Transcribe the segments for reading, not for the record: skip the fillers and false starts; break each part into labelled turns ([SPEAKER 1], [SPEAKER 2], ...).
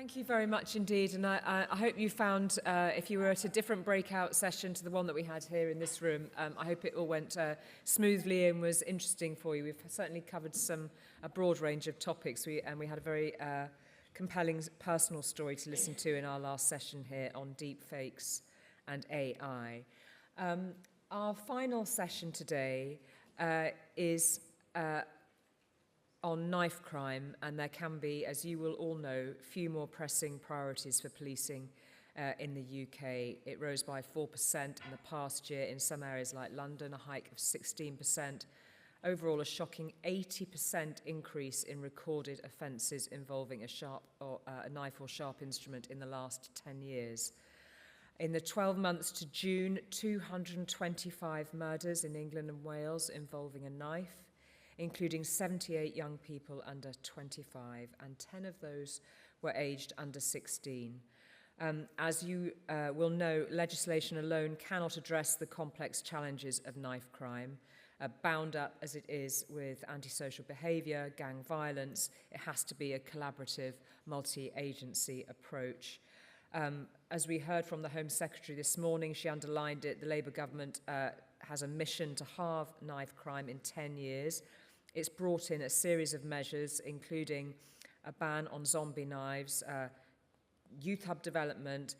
[SPEAKER 1] Thank you very much indeed, and I hope you found, if you were at a different breakout session to the one that we had here in this room, I hope it all went smoothly and was interesting for you. We've certainly covered a broad range of topics, and we had a very compelling personal story to listen to in our last session here on deep fakes and AI. Our final session today is on knife crime, and there can be, as you will all know, few more pressing priorities for policing in the UK. It rose by 4% in the past year in some areas like London, a hike of 16%. Overall, a shocking 80% increase in recorded offences involving a knife or sharp instrument in the last 10 years. In the 12 months to June, 225 murders in England and Wales involving a knife, including 78 young people under 25, and 10 of those were aged under 16. As you will know, legislation alone cannot address the complex challenges of knife crime. Bound up as it is with antisocial behaviour, gang violence, it has to be a collaborative, multi-agency approach. As we heard from the Home Secretary this morning, she underlined it, the Labour government has a mission to halve knife crime in 10 years. It's brought in a series of measures, including a ban on zombie knives, youth hub development,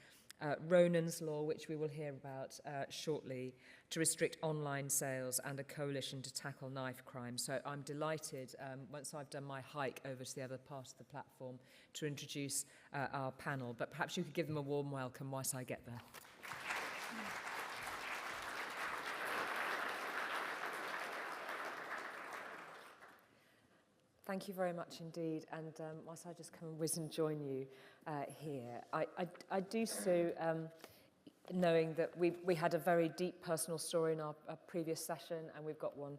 [SPEAKER 1] Ronan's Law, which we will hear about shortly, to restrict online sales, and a coalition to tackle knife crime. So I'm delighted, once I've done my hike over to the other part of the platform, to introduce our panel. But perhaps you could give them a warm welcome whilst I get there. Thank you very much indeed, and whilst I just come and whiz and join you here, I do so knowing that we had a very deep personal story in our previous session, and we've got one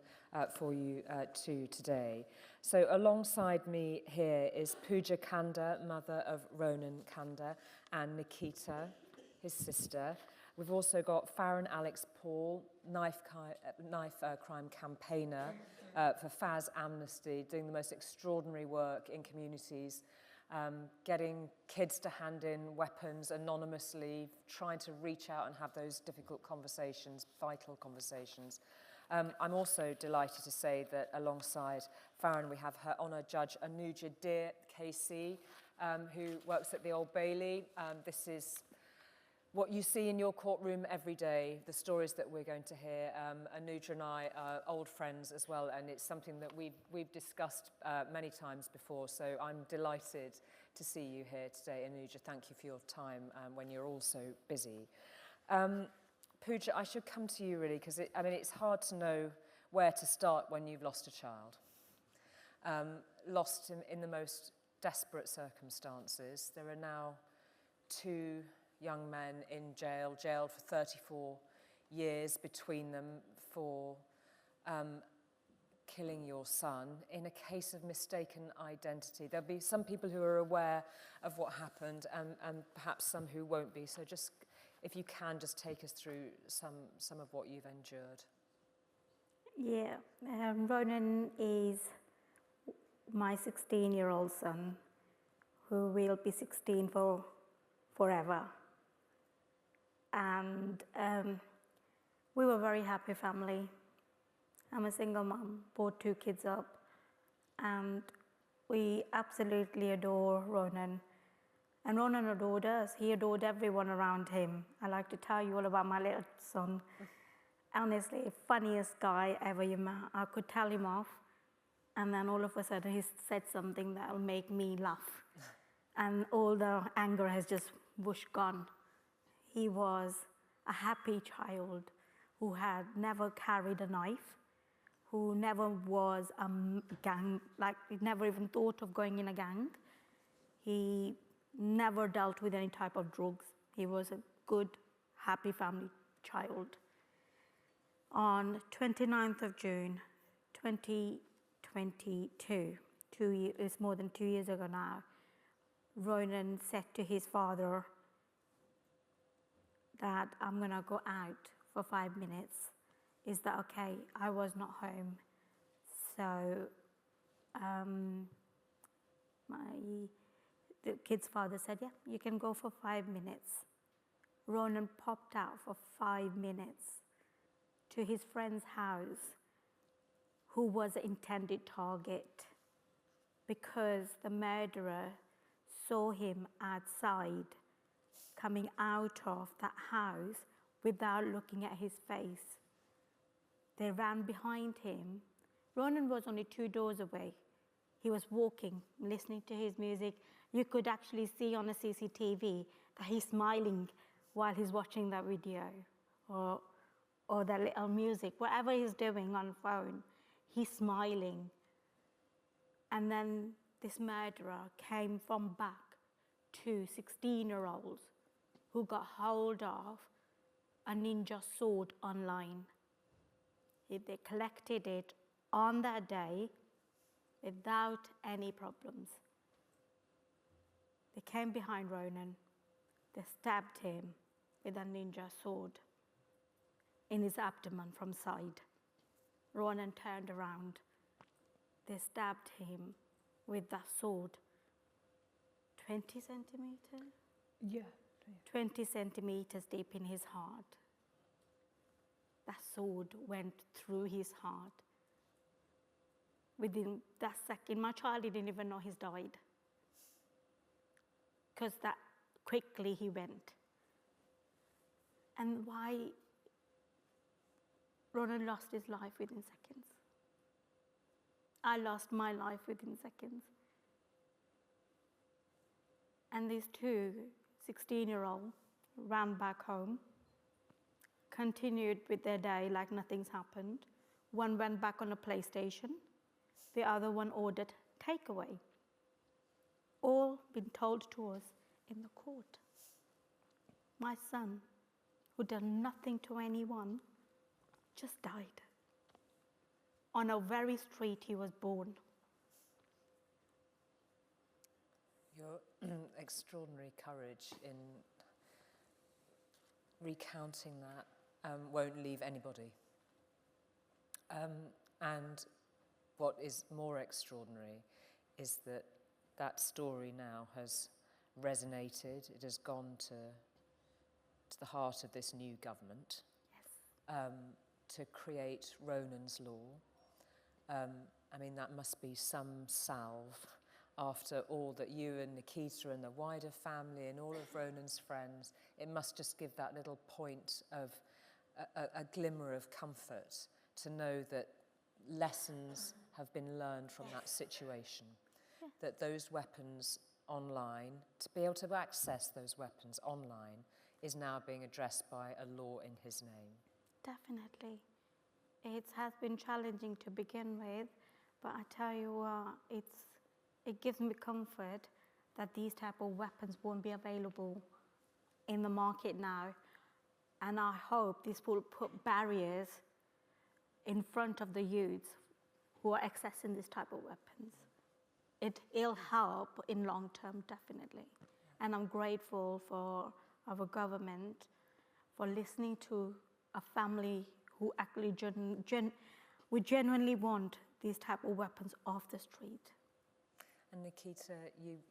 [SPEAKER 1] for you too today. So alongside me here is Pooja Kanda, mother of Ronan Kanda, and Nikita, his sister. We've also got Farron Alex Paul, knife crime campaigner for Faz Amnesty, doing the most extraordinary work in communities, getting kids to hand in weapons anonymously, trying to reach out and have those difficult conversations, vital conversations. I'm also delighted to say that alongside Farron, we have Her Honour Judge Anuja Deer, KC, who works at the Old Bailey. This is what you see in your courtroom every day, the stories that we're going to hear. Anuja and I are old friends as well, and it's something that we've discussed many times before, so I'm delighted to see you here today. Anuja, thank you for your time when you're all so busy. Pooja, I should come to you really, because it's hard to know where to start when you've lost a child. Lost in the most desperate circumstances. There are now 2 young men in jailed for 34 years between them for killing your son in a case of mistaken identity. There'll be some people who are aware of what happened, and perhaps some who won't be. So just, if you can, just take us through some of what you've endured.
[SPEAKER 2] Yeah, Ronan is my 16-year-old son, who will be 16 for forever. And we were a very happy family. I'm a single mom, brought 2 kids up, and we absolutely adore Ronan. And Ronan adored us. He adored everyone around him. I like to tell you all about my little son. Honestly, funniest guy ever you met. I could tell him off, and then all of a sudden he said something that will make me laugh. And all the anger has just whoosh gone. He was a happy child who had never carried a knife, who never was a gang, like he never even thought of going in a gang. He never dealt with any type of drugs. He was a good, happy family child. On 29th of June, 2022, it's more than 2 years ago now, Ronan said to his father that I'm gonna go out for 5 minutes. Is that okay? I was not home. So The kid's father said, yeah, you can go for 5 minutes. Ronan popped out for 5 minutes to his friend's house, who was the intended target, because the murderer saw him outside, coming out of that house without looking at his face. They ran behind him. Ronan was only 2 doors away. He was walking, listening to his music. You could actually see on a CCTV that he's smiling while he's watching that video, or that little music, whatever he's doing on phone, he's smiling. And then this murderer came from back 2 16-year-olds who got hold of a ninja sword online. They collected it on that day without any problems. They came behind Ronan. They stabbed him with a ninja sword in his abdomen from side. Ronan turned around. They stabbed him with that sword. 20 centimeters?
[SPEAKER 3] Yeah.
[SPEAKER 2] 20 centimeters deep in his heart. That sword went through his heart. Within that second, my child didn't even know he's died, because that quickly he went. And why Ronan lost his life within seconds. I lost my life within seconds. And these 2 16-year-olds ran back home, continued with their day like nothing's happened. One went back on a PlayStation. The other one ordered takeaway. All been told to us in the court. My son, who done nothing to anyone, just died on a very street he was born.
[SPEAKER 1] Your extraordinary courage in recounting that won't leave anybody. And what is more extraordinary is that that story now has resonated. It has gone to the heart of this new government.
[SPEAKER 2] Yes.
[SPEAKER 1] To create Ronan's law. I mean, that must be some salve after all that you and Nikita and the wider family and all of Ronan's friends, it must just give that little point of a glimmer of comfort to know that lessons have been learned from that situation, that those weapons online, to be able to access those weapons online is now being addressed by a law in his name.
[SPEAKER 2] Definitely. It has been challenging to begin with, but I tell you what, it gives me comfort that these type of weapons won't be available in the market now. And I hope this will put barriers in front of the youths who are accessing this type of weapons. It'll help in long term, definitely. And I'm grateful for our government for listening to a family who actually we genuinely want these type of weapons off the street.
[SPEAKER 1] And Nikita,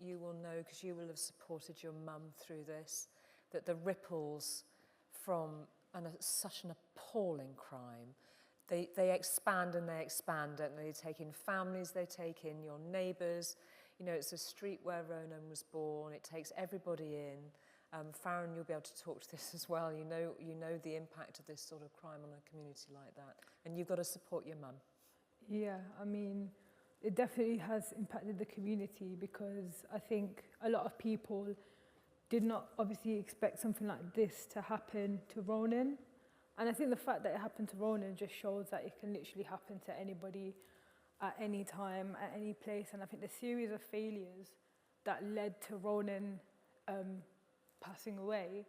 [SPEAKER 1] you will know, because you will have supported your mum through this, that the ripples from such an appalling crime, they expand and they expand, and they take in families, they take in your neighbours. You know, it's a street where Ronan was born. It takes everybody in. Farron, you'll be able to talk to this as well. You know the impact of this sort of crime on a community like that, and you've got to support your mum.
[SPEAKER 3] Yeah, I mean, it definitely has impacted the community, because I think a lot of people did not obviously expect something like this to happen to Ronan. And I think the fact that it happened to Ronan just shows that it can literally happen to anybody at any time, at any place. And I think the series of failures that led to Ronan passing away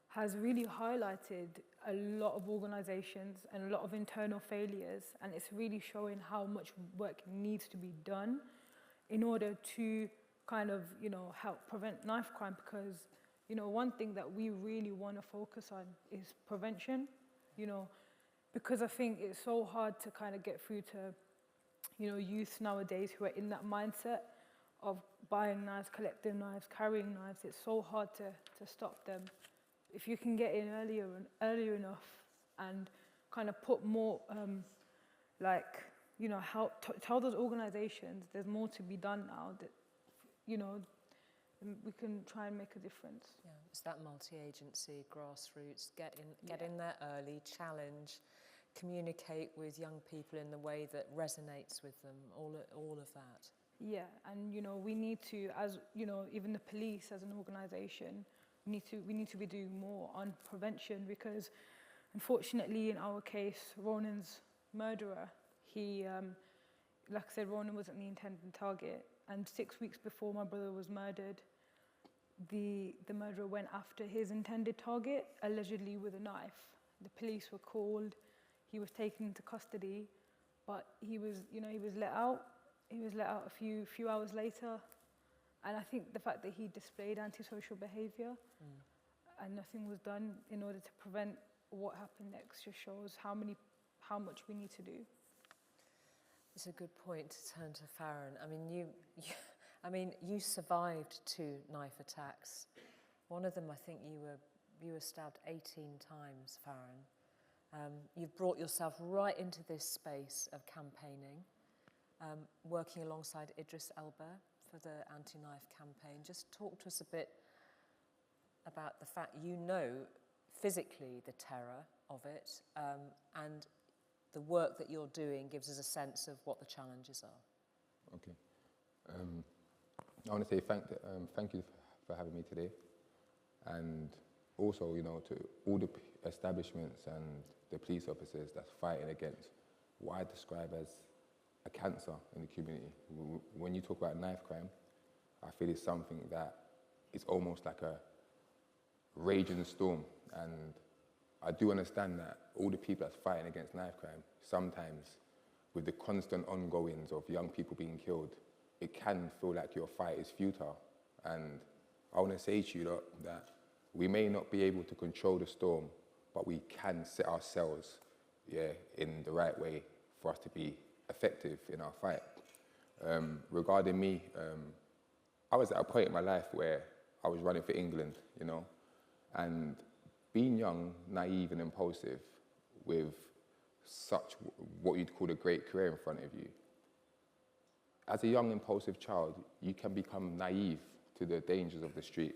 [SPEAKER 3] has really highlighted a lot of organisations and a lot of internal failures, and it's really showing how much work needs to be done in order to kind of, you know, help prevent knife crime, because, you know, one thing that we really want to focus on is prevention, you know, because I think it's so hard to kind of get through to, you know, youth nowadays who are in that mindset of buying knives, collecting knives, carrying knives. It's so hard to stop them. If you can get in earlier enough and kind of put more, help tell those organisations there's more to be done now, that, we can try and make a difference.
[SPEAKER 1] Yeah, it's that multi-agency, grassroots, get in there early, challenge, communicate with young people in the way that resonates with them, all of that.
[SPEAKER 3] Yeah, and we need to, as even the police as an organisation, we need to be doing more on prevention, because unfortunately in our case, Ronan's murderer, he, like I said, Ronan wasn't the intended target, and 6 weeks before my brother was murdered, the murderer went after his intended target, allegedly with a knife. The police were called, he was taken into custody, but he was let out. He was let out a few hours later. And I think the fact that he displayed antisocial behaviour and nothing was done in order to prevent what happened next just shows how much we need to do.
[SPEAKER 1] It's a good point to turn to Farron. I mean, you survived 2 knife attacks. One of them, I think you were stabbed 18 times, Farron. You've brought yourself right into this space of campaigning, working alongside Idris Elba for the anti-knife campaign. Just talk to us a bit about the fact physically the terror of it, and the work that you're doing gives us a sense of what the challenges are.
[SPEAKER 4] Okay. I want to say thank you for having me today, and also, to all the establishments and the police officers that's fighting against what I describe as a cancer in the community. When you talk about knife crime, I feel it's something that is almost like a raging storm, and I do understand that all the people that's fighting against knife crime, sometimes with the constant ongoings of young people being killed, it can feel like your fight is futile. And I want to say to you that we may not be able to control the storm, but we can set ourselves in the right way for us to be effective in our fight. Regarding me, I was at a point in my life where I was running for England, and being young, naive and impulsive with such what you'd call a great career in front of you. As a young, impulsive child, you can become naive to the dangers of the street,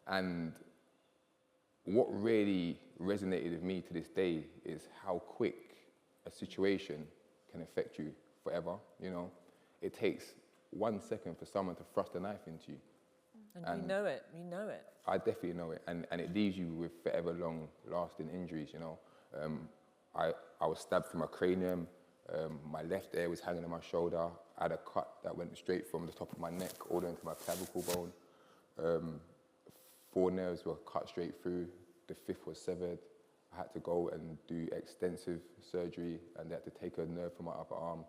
[SPEAKER 4] And what really resonated with me to this day is how quick a situation can affect you forever, It takes 1 second for someone to thrust a knife into you.
[SPEAKER 1] And you know it.
[SPEAKER 4] I definitely know it, and it leaves you with forever long-lasting injuries, I was stabbed through my cranium, my left ear was hanging on my shoulder, I had a cut that went straight from the top of my neck all the way into my clavicle bone. 4 nerves were cut straight through, the 5th was severed. I had to go and do extensive surgery, and they had to take a nerve from my upper arm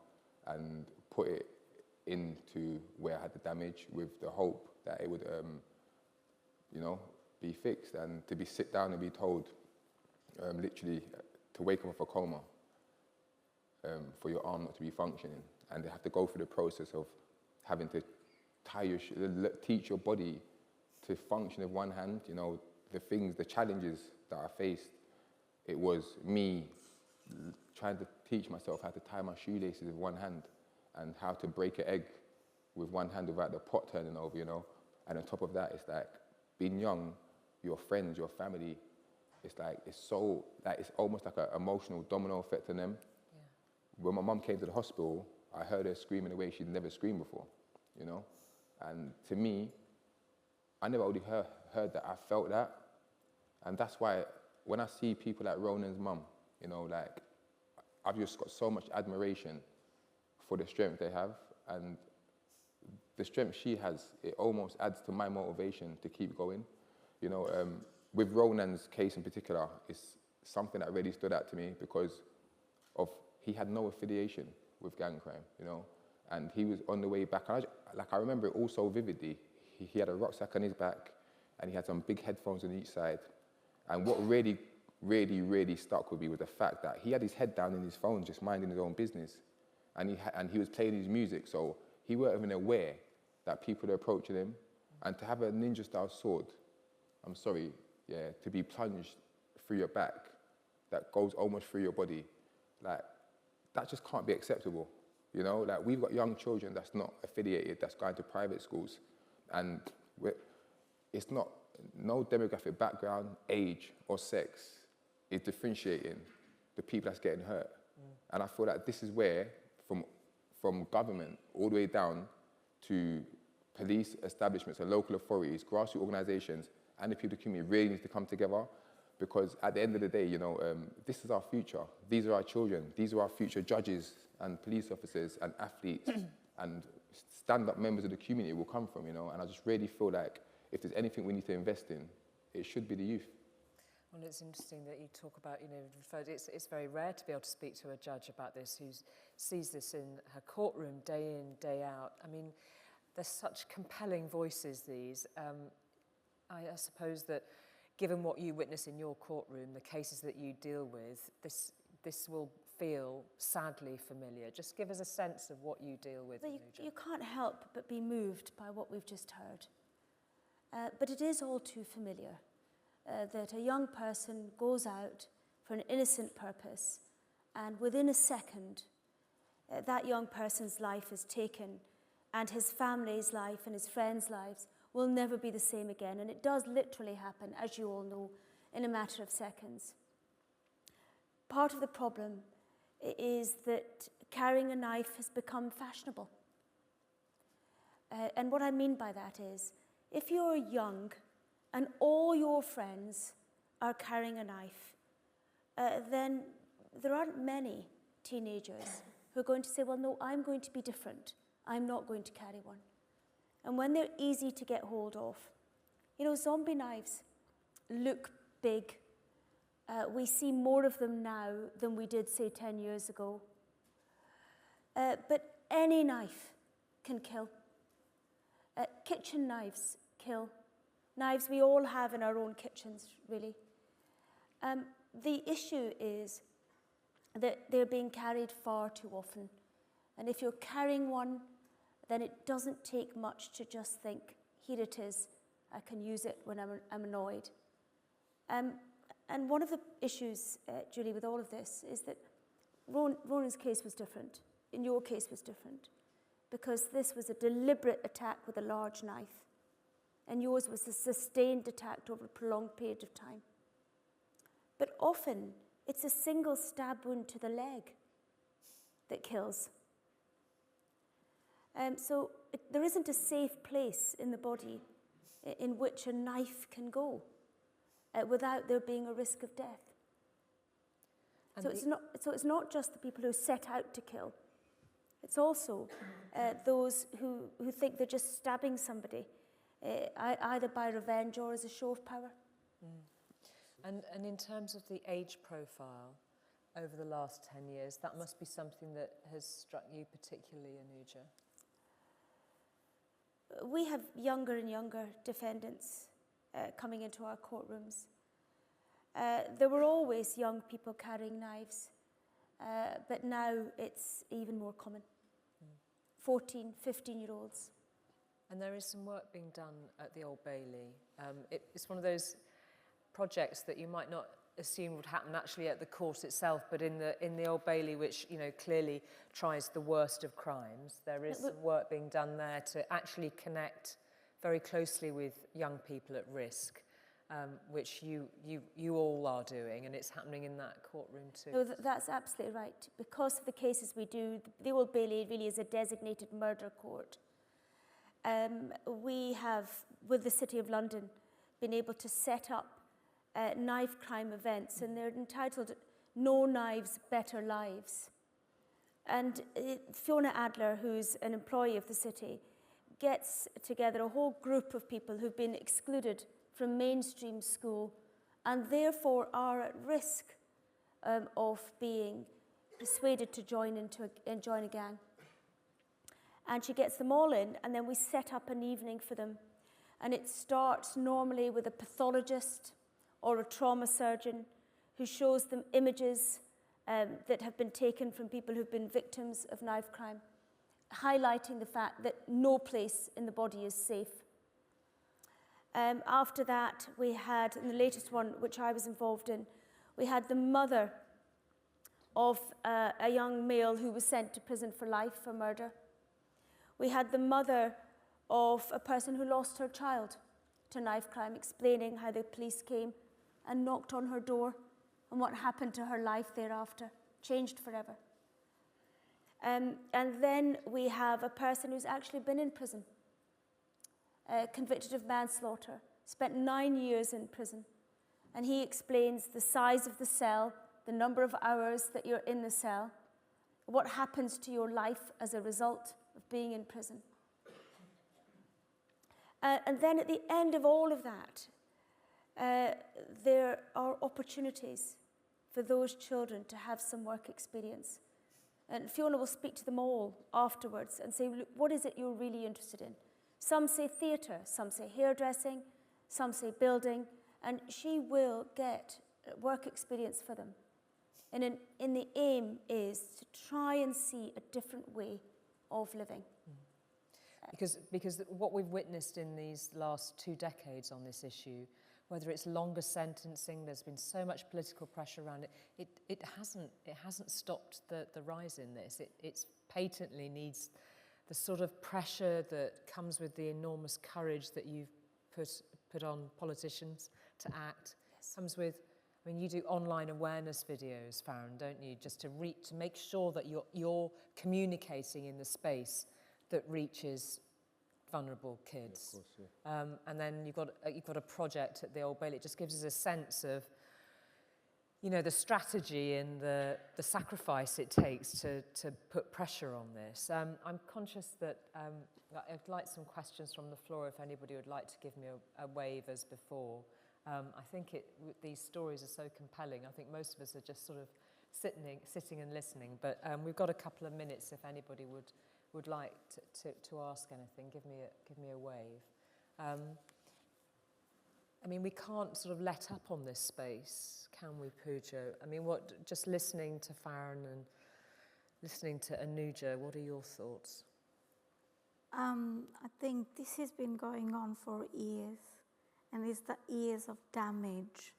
[SPEAKER 4] and put it into where I had the damage, with the hope that it would, be fixed, and to be sit down and be told, literally, to wake up off a coma, for your arm not to be functioning, and they have to go through the process of having to teach your body to function with one hand. The challenges that I faced, it was me trying to teach myself how to tie my shoelaces with one hand and how to break an egg with one hand without the pot turning over, And on top of that, it's like being young, your friends, your family, it's almost like an emotional domino effect on them.
[SPEAKER 1] Yeah.
[SPEAKER 4] When my mum came to the hospital, I heard her screaming the way she'd never screamed before, And to me, I never already heard that. I felt that. And that's why when I see people like Ronan's mum, I've just got so much admiration for the strength they have. And the strength she has, it almost adds to my motivation to keep going. With Ronan's case in particular, it's something that really stood out to me because he had no affiliation with gang crime, And he was on the way back. I remember it all so vividly. He had a rucksack on his back, and he had some big headphones on each side. And what really, really, really stuck with me was the fact that he had his head down in his phone, just minding his own business. And he was playing his music, so he weren't even aware that people are approaching him. And to have a ninja-style sword, I'm sorry, yeah, to be plunged through your back, that goes almost through your body, like, that just can't be acceptable. You know, like, we've got young children that's not affiliated, that's going to private schools, and it's not, no demographic background, age, or sex is differentiating the people that's getting hurt. And I feel like this is where, from government all the way down to police establishments and local authorities, grassroots organisations, and the people in the community really need to come together, because at the end of the day, you know, this is our future. These are our children. These are our future judges and police officers and athletes and stand-up members of the community will come from, you know. And I just really feel like if there's anything we need to invest in, it should be the youth.
[SPEAKER 1] Well, it's interesting that you talk about, you know, it's very rare to be able to speak to a judge about this who sees this in her courtroom day in, day out. I mean, there's such compelling voices, these. I suppose that given what you witness in your courtroom, the cases that you deal with, this will feel sadly familiar. Just give us a sense of what you deal with.
[SPEAKER 5] Well, you can't help but be moved by what we've just heard. But it is all too familiar that a young person goes out for an innocent purpose, and within a second, that young person's life is taken, and his family's life and his friends' lives will never be the same again. And it does literally happen, as you all know, in a matter of seconds. Part of the problem is that carrying a knife has become fashionable. And what I mean by that is, if you're young and all your friends are carrying a knife, then there aren't many teenagers who are going to say, well, no, I'm going to be different. I'm not going to carry one. And when they're easy to get hold of, you know, zombie knives look big. We see more of them now than we did, say, 10 years ago. But any knife can kill. Kitchen knives kill. Knives we all have in our own kitchens, really. The issue is that they're being carried far too often. And if you're carrying one, then it doesn't take much to just think, here it is, I can use it when I'm annoyed. And one of the issues, Julie, with all of this is that Ronan's case was different, and your case was different, because this was a deliberate attack with a large knife, and yours was a sustained attack over a prolonged period of time. But often, it's a single stab wound to the leg that kills. So there isn't a safe place in the body in which a knife can go without there being a risk of death. So it's not just the people who set out to kill. It's also those who think they're just stabbing somebody, either by revenge or as a show of power.
[SPEAKER 1] And in terms of the age profile over the last 10 years, that must be something that has struck you particularly, Anuja.
[SPEAKER 5] We have younger and younger defendants coming into our courtrooms. There were always young people carrying knives, but now it's even more common. 14, 15-year-olds.
[SPEAKER 1] And there is some work being done at the Old Bailey. It's one of those projects that you might not assume would happen actually at the court itself, but in the Old Bailey, which, you know, clearly tries the worst of crimes, there is some work being done there to actually connect very closely with young people at risk, which you all are doing, and it's happening in that courtroom too.
[SPEAKER 5] No, that's absolutely right. Because of the cases we do, the Old Bailey really is a designated murder court. We have, with the City of London, been able to set up knife crime events, and they're entitled No Knives, Better Lives. And Fiona Adler, who's an employee of the city, gets together a whole group of people who've been excluded from mainstream school and therefore are at risk of being persuaded to join a gang. And she gets them all in, and then we set up an evening for them. And it starts normally with a pathologist or a trauma surgeon who shows them images that have been taken from people who've been victims of knife crime, highlighting the fact that no place in the body is safe. After that, we had, in the latest one, which I was involved in, we had the mother of a young male who was sent to prison for life for murder. We had the mother of a person who lost her child to knife crime, explaining how the police came and knocked on her door and what happened to her life thereafter, changed forever. And then we have a person who's actually been in prison, convicted of manslaughter, spent 9 years in prison. And he explains the size of the cell, the number of hours that you're in the cell, what happens to your life as a result of being in prison. And then at the end of all of that, there are opportunities for those children to have some work experience. And Fiona will speak to them all afterwards and say, look, what is it you're really interested in? Some say theatre, some say hairdressing, some say building, and she will get work experience for them. And the aim is to try and see a different way of living.
[SPEAKER 1] Because what we've witnessed in these last 2 decades on this issue, whether it's longer sentencing, there's been so much political pressure around it. It hasn't stopped the rise in this. It patently needs the sort of pressure that comes with the enormous courage that you've put on politicians to act. Yes. Comes with, I mean, you do online awareness videos, Farron, don't you? Just to make sure that you're communicating in the space that reaches vulnerable kids.
[SPEAKER 4] Yeah, of course, yeah.
[SPEAKER 1] And then you've got a project at the Old Bailey. It just gives us a sense of, you know, the strategy and the sacrifice it takes to put pressure on this. I'm conscious that I'd like some questions from the floor if anybody would like to give me a wave as before. I think these stories are so compelling. I think most of us are just sort of sitting and listening. But we've got a couple of minutes if anybody would like to ask anything. Give me a wave. I mean, we can't sort of let up on this space, can we, Pooja? I mean, just listening to Farron and listening to Anuja, what are your thoughts?
[SPEAKER 2] I think this has been going on for years, and it's the years of damage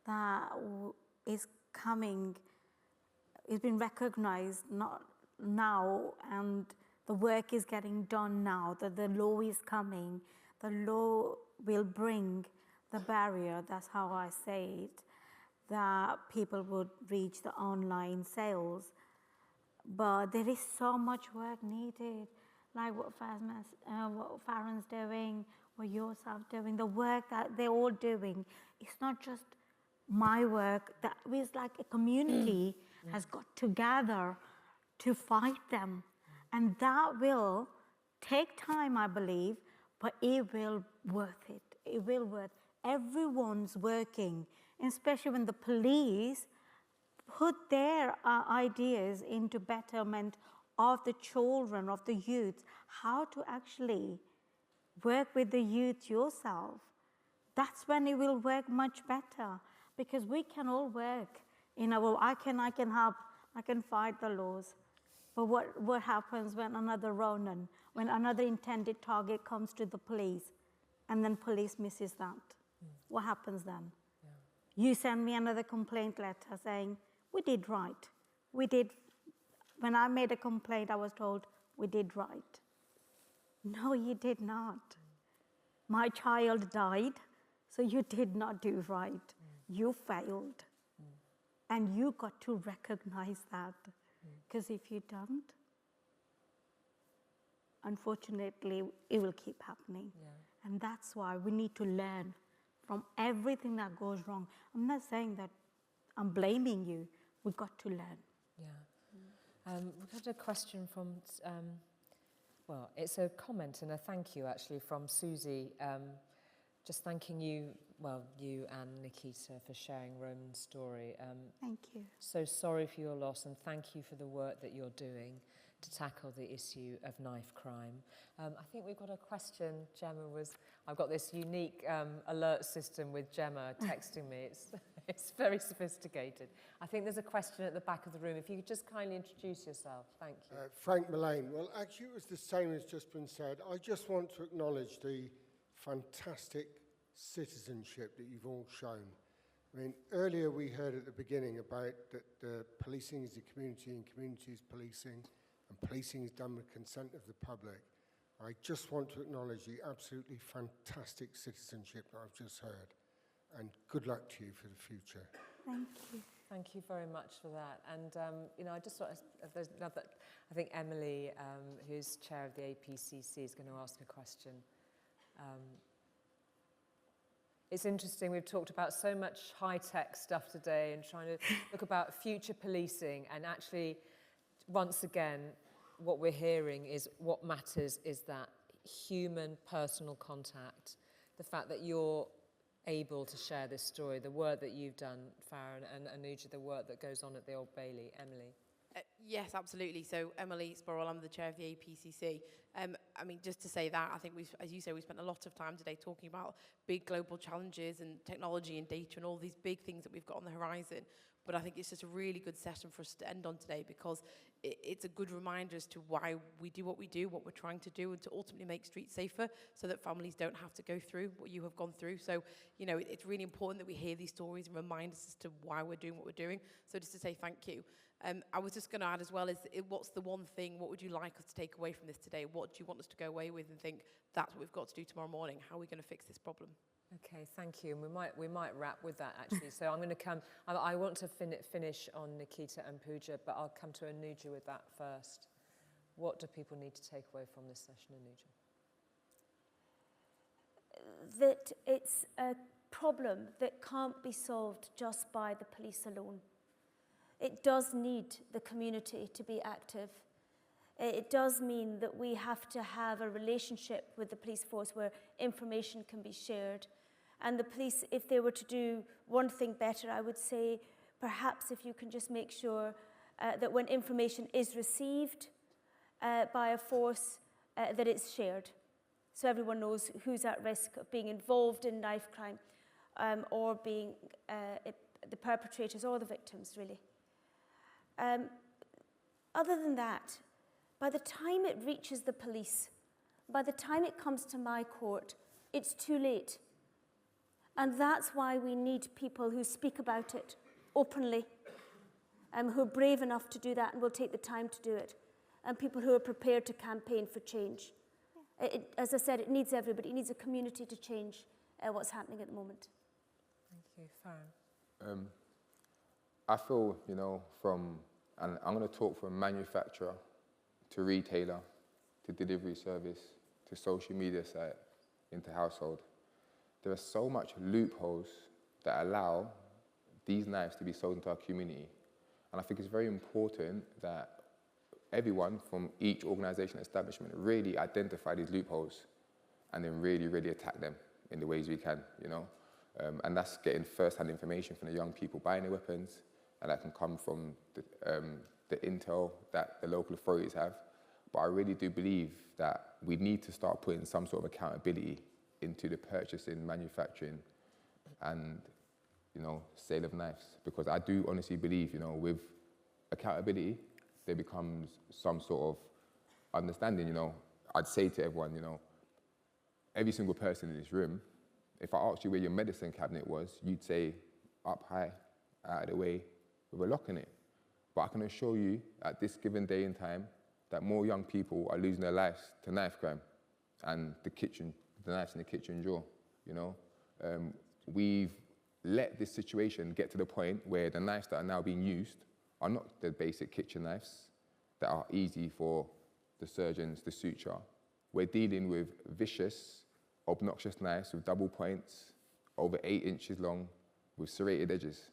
[SPEAKER 2] that is coming. It's been recognized not now, and the work is getting done now, that the law is coming. The law will bring the barrier, that's how I say it, that people would reach the online sales. But there is so much work needed, like what Farron's doing, what yourself doing, the work that they're all doing. It's not just my work, that is like a community has got together to fight them. And that will take time, I believe, but it will worth it. It will worth. Everyone's working, especially when the police put their ideas into betterment of the children, of the youth, how to actually work with the youth yourself. That's when it will work much better, because we can all work in our, I can help, I can fight the laws. But what happens when another Ronan, when another intended target comes to the police, and then police misses that? What happens then? Yeah. You send me another complaint letter saying, we did right. When I made a complaint, I was told, we did right. No, you did not. My child died, so you did not do right. You failed. And you got to recognize that. Because if you don't, unfortunately, it will keep happening. Yeah. And that's why we need to learn from everything that goes wrong. I'm not saying that I'm blaming you. We've got to learn.
[SPEAKER 1] Yeah. We've had a question from, well, it's a comment and a thank you actually from Susie, just thanking you, well, you and Nikita for sharing Roman's story.
[SPEAKER 2] Thank you.
[SPEAKER 1] So sorry for your loss, and thank you for the work that you're doing to tackle the issue of knife crime. I think we've got a question, Gemma, I've got this unique alert system with Gemma texting me. It's very sophisticated. I think there's a question at the back of the room. If you could just kindly introduce yourself. Thank you.
[SPEAKER 6] Frank Mullane. Well, actually, it was the same as just been said. I just want to acknowledge the fantastic citizenship that you've all shown. I mean, earlier we heard at the beginning about that policing is the community and community is policing, and policing is done with consent of the public. I just want to acknowledge the absolutely fantastic citizenship that I've just heard, and good luck to you for the future.
[SPEAKER 2] Thank you.
[SPEAKER 1] Thank you very much for that. And, you know, I just thought, there's another, I think Emily, who's chair of the APCC, is going to ask a question. It's interesting, we've talked about so much high-tech stuff today and trying to look about future policing, and actually, once again, what we're hearing is what matters is that human, personal contact, the fact that you're able to share this story, the work that you've done, Farah and Anuja, the work that goes on at the Old Bailey. Emily?
[SPEAKER 7] Yes, absolutely. So Emily Sporrell, I'm the chair of the APCC. I mean, just to say that, I think as you say, we spent a lot of time today talking about big global challenges and technology and data and all these big things that we've got on the horizon. But I think it's just a really good session for us to end on today, because it's a good reminder as to why we do what we do, what we're trying to do, and to ultimately make streets safer so that families don't have to go through what you have gone through. So, you know, it's really important that we hear these stories and remind us as to why we're doing what we're doing. So just to say thank you. I was just going to add as well, what's the one thing, what would you like us to take away from this today? What do you want us to go away with and think, that's what we've got to do tomorrow morning? How are we going to fix this problem?
[SPEAKER 1] Okay, thank you. And we might wrap with that, actually. So I'm going to come, I want to finish on Nikita and Pooja, but I'll come to Anuja with that first. What do people need to take away from this session, Anuja?
[SPEAKER 5] That it's a problem that can't be solved just by the police alone. It does need the community to be active. It does mean that we have to have a relationship with the police force where information can be shared. And the police, if they were to do one thing better, I would say perhaps if you can just make sure that when information is received by a force, that it's shared. So everyone knows who's at risk of being involved in knife crime or being the perpetrators or the victims, really. Other than that, by the time it reaches the police, by the time it comes to my court, it's too late. And that's why we need people who speak about it openly, who are brave enough to do that and will take the time to do it, and people who are prepared to campaign for change. As I said, it needs everybody. It needs a community to change what's happening at the moment.
[SPEAKER 1] Thank you. Farah?
[SPEAKER 4] I feel, you know, and I'm going to talk from manufacturer to retailer, to delivery service, to social media site, into household. There are so much loopholes that allow these knives to be sold into our community. And I think it's very important that everyone from each organisation establishment really identify these loopholes and then really, really attack them in the ways we can, you know. And that's getting first-hand information from the young people buying the weapons, and that can come from the intel that the local authorities have. But I really do believe that we need to start putting some sort of accountability into the purchasing, manufacturing, and, you know, sale of knives. Because I do honestly believe, you know, with accountability, there becomes some sort of understanding, you know. I'd say to everyone, you know, every single person in this room, if I asked you where your medicine cabinet was, you'd say up high, out of the way, with a lock in it. But I can assure you, at this given day and time, that more young people are losing their lives to knife crime and the knives in the kitchen drawer, you know. We've let this situation get to the point where the knives that are now being used are not the basic kitchen knives that are easy for the surgeons to suture. We're dealing with vicious, obnoxious knives with double points, over 8 inches long, with serrated edges.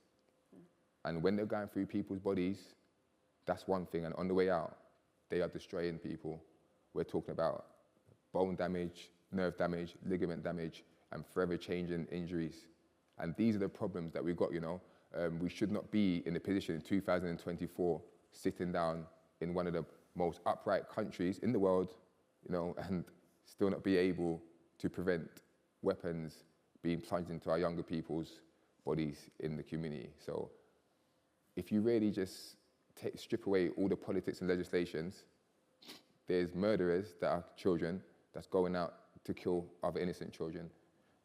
[SPEAKER 4] And when they're going through people's bodies, that's one thing. And on the way out, they are destroying people. We're talking about bone damage, nerve damage, ligament damage, and forever changing injuries. And these are the problems that we've got, you know. We should not be in a position in 2024 sitting down in one of the most upright countries in the world, you know, and still not be able to prevent weapons being plunged into our younger people's bodies in the community. So if you really just strip away all the politics and legislations, there's murderers that are children that's going out to kill other innocent children.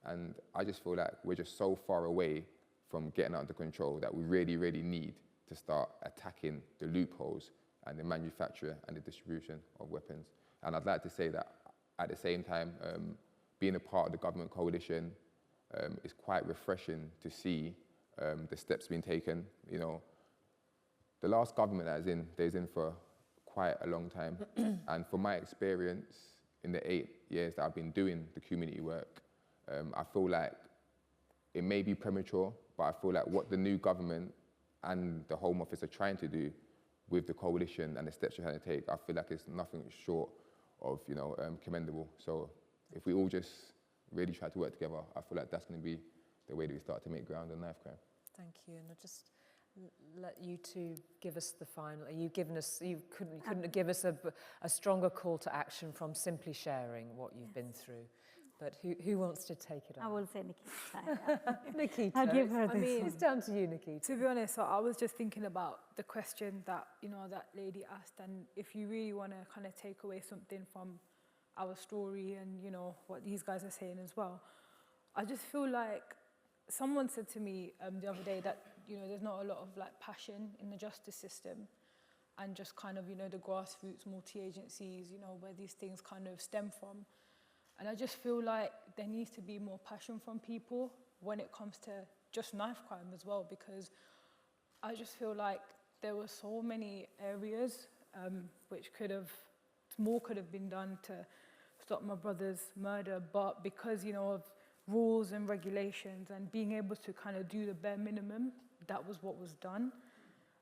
[SPEAKER 4] And I just feel like we're just so far away from getting under control that we really, really need to start attacking the loopholes and the manufacture and the distribution of weapons. And I'd like to say that at the same time, being a part of the government coalition is quite refreshing to see the steps being taken. You know, the last government that is in for quite a long time. And from my experience in the 8 years that I've been doing the community work, I feel like it may be premature, but I feel like what the new government and the Home Office are trying to do with the coalition and the steps they're trying to take, I feel like it's nothing short of, you know, commendable. So if we all just really try to work together, I feel like that's going to be the way that we start to make ground on knife crime.
[SPEAKER 1] Thank you. And I'll just let you two give us the final. You couldn't give us a stronger call to action from simply sharing what you've been through. But who wants to take it on?
[SPEAKER 2] I will say Nikita.
[SPEAKER 1] Nikita.
[SPEAKER 2] I'll give her this one.
[SPEAKER 1] It's down to you, Nikita.
[SPEAKER 3] To be honest, so I was just thinking about the question that, you know, that lady asked, and if you really want to kind of take away something from our story and, you know, what these guys are saying as well, I just feel like someone said to me the other day that, you know, there's not a lot of like passion in the justice system, and just kind of, you know, the grassroots multi-agencies, you know, where these things kind of stem from. And I just feel like there needs to be more passion from people when it comes to just knife crime as well, because I just feel like there were so many areas which more could have been done to stop my brother's murder, but because, you know, of rules and regulations and being able to kind of do the bare minimum, that was what was done.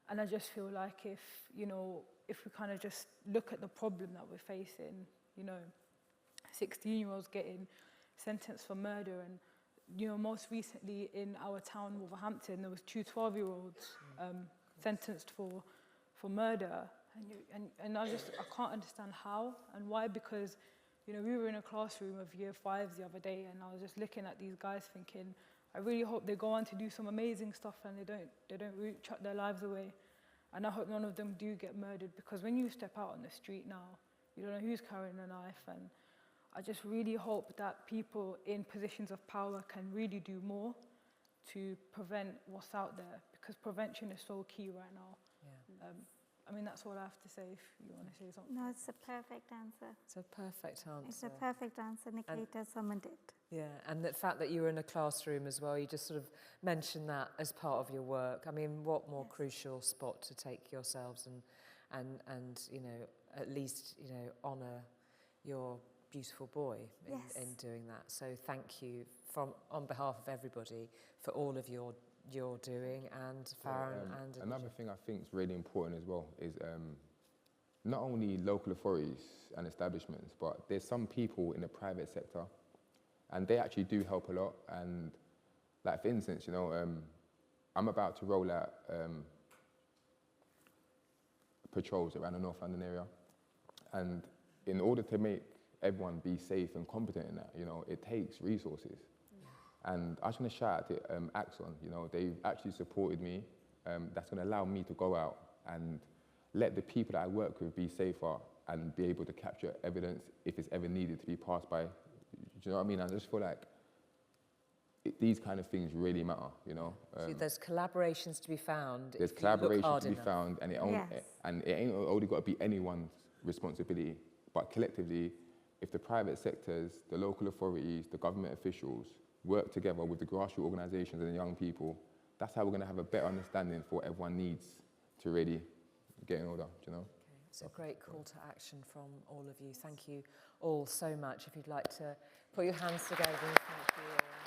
[SPEAKER 3] And I just feel like if we kind of just look at the problem that we're facing, you know, 16-year-olds getting sentenced for murder, and, you know, most recently in our town, Wolverhampton, there was 2 12-year-olds sentenced for murder, and I can't understand how and why, because, you know, we were in a classroom of year 5s the other day, and I was just looking at these guys thinking, I really hope they go on to do some amazing stuff and they don't really chuck their lives away, and I hope none of them do get murdered, because when you step out on the street now, you don't know who's carrying a knife, and I just really hope that people in positions of power can really do more to prevent what's out there, because prevention is so key right now.
[SPEAKER 1] Yeah.
[SPEAKER 3] I mean, that's all I have to say if you want to say something.
[SPEAKER 2] No, it's a perfect answer.
[SPEAKER 1] It's a perfect answer.
[SPEAKER 2] It's a perfect answer. Nikita summoned it.
[SPEAKER 1] Yeah, and the fact that you were in a classroom as well, you just sort of mentioned that as part of your work. I mean, what more crucial spot to take yourselves and you know, at least, you know, honour your beautiful boy in doing that. So thank you on behalf of everybody for all of your doing, and Farron and
[SPEAKER 4] another thing I think is really important as well is not only local authorities and establishments, but there's some people in the private sector, and they actually do help a lot. And like, for instance, you know, I'm about to roll out patrols around the North London area, and in order to make everyone be safe and competent in that, you know, it takes resources. And I just want to shout out to Axon. You know, they've actually supported me. That's going to allow me to go out and let the people that I work with be safer and be able to capture evidence if it's ever needed to be passed by. Do you know what I mean? I just feel like these kind of things really matter, you know.
[SPEAKER 1] So there's collaborations to be found.
[SPEAKER 4] There's collaboration to be found, and it ain't only got to be anyone's responsibility, but collectively, if the private sectors, the local authorities, the government officials work together with the grassroots organisations and the young people, that's how we're going to have a better understanding for what everyone needs to really get in order, do you know?
[SPEAKER 1] Okay. It's a great call to action from all of you. Thank you all so much. If you'd like to put your hands together, thank you all.